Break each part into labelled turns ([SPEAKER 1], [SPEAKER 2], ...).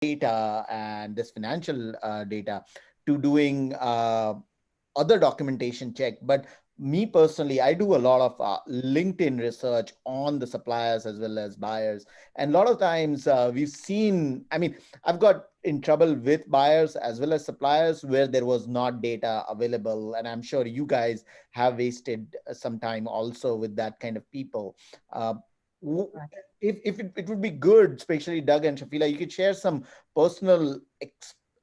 [SPEAKER 1] data and this financial data to doing other documentation check. But me personally, I do a lot of LinkedIn research on the suppliers as well as buyers. And a lot of times we've seen, I mean, I've got in trouble with buyers as well as suppliers where there was not data available. And I'm sure you guys have wasted some time also with that kind of people. Uh, if it would be good, especially Doug and Shafila, you could share some personal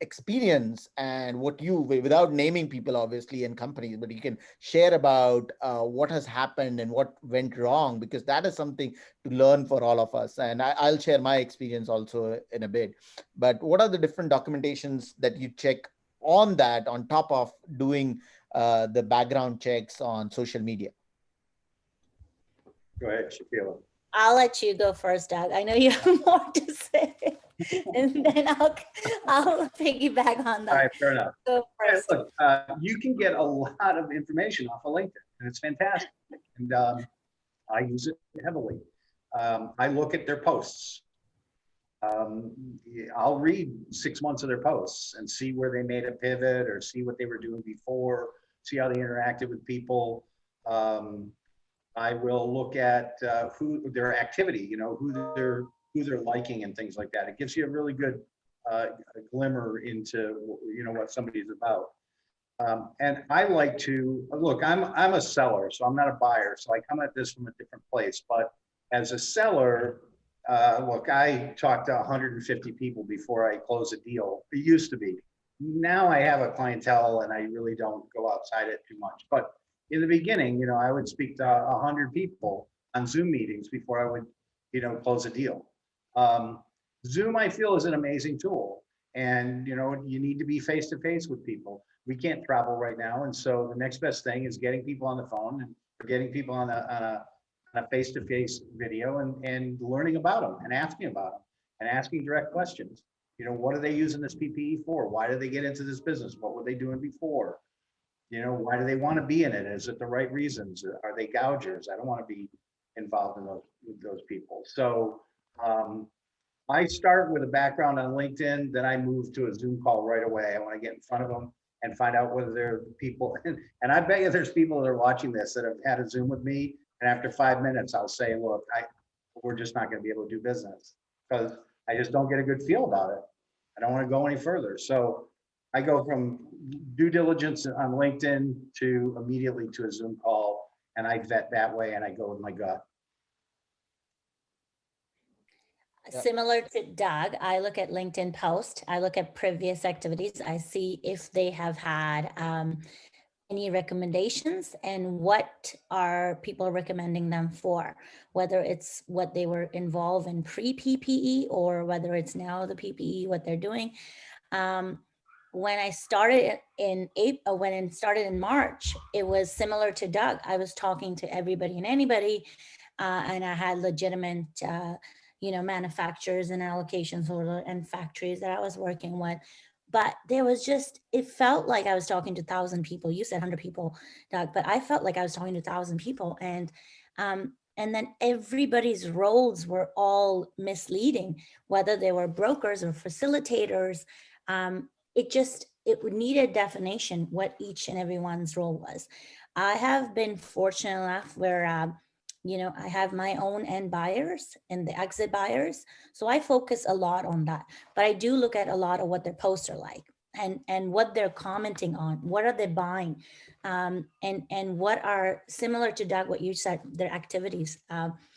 [SPEAKER 1] experience and what you, without naming people obviously and companies, but you can share about what has happened and what went wrong, because that is something to learn for all of us. And I'll share my experience also in a bit. But what are the different documentations that you check on that, on top of doing the background checks on social media?
[SPEAKER 2] Go ahead, Shakila.
[SPEAKER 3] I'll let you go first, Doug. I know you have more to say, and then I'll piggyback on
[SPEAKER 2] All right,
[SPEAKER 3] that.
[SPEAKER 2] fair enough.
[SPEAKER 3] Go
[SPEAKER 2] Yeah,
[SPEAKER 3] first.
[SPEAKER 2] look, you can get a lot of information off of LinkedIn, and it's fantastic. And I use it heavily. I look at their posts. I'll read 6 months of their posts and see where they made a pivot or see what they were doing before, see how they interacted with people. I will look at who their activity, who they're liking and things like that. It gives you a really good glimmer into what somebody's about. And I like to look. I'm a seller, so I'm not a buyer. So I come at this from a different place. But as a seller, look, I talk to 150 people before I close a deal. It used to be. Now I have a clientele, and I really don't go outside it too much. But in the beginning, I would speak to 100 people on Zoom meetings before I would, close a deal. Zoom, I feel, is an amazing tool, and you need to be face to face with people. We can't travel right now, and so the next best thing is getting people on the phone and getting people on a face to face video and learning about them and asking about them and asking direct questions. What are they using this PPE for? Why did they get into this business? What were they doing before? Why do they want to be in it? Is it the right reasons? Are they gougers? I don't want to be involved in those people. So I start with a background on LinkedIn, then I move to a Zoom call right away. I want to get in front of them and find out whether they're people. And I bet you there's people that are watching this that have had a Zoom with me. And after 5 minutes, I'll say, look, we're just not going to be able to do business because I just don't get a good feel about it. I don't want to go any further. So I go from due diligence on LinkedIn to immediately to a Zoom call, and I vet that way and I go with my gut.
[SPEAKER 3] Similar to Doug, I look at LinkedIn post. I look at previous activities. I see if they have had any recommendations and what are people recommending them for, whether it's what they were involved in pre-PPE or whether it's now the PPE, what they're doing. When I started in April, when it started in March, it was similar to Doug. I was talking to everybody and anybody, and I had legitimate manufacturers and allocations and factories that I was working with. But there was just, it felt like I was talking to 1,000 people. You said 100 people, Doug, but I felt like I was talking to 1,000 people. And then everybody's roles were all misleading, whether they were brokers or facilitators. It would need a definition what each and everyone's role was. I have been fortunate enough where I have my own end buyers and the exit buyers. So I focus a lot on that. But I do look at a lot of what their posts are like and what they're commenting on. What are they buying? And what are similar to Doug, what you said, their activities.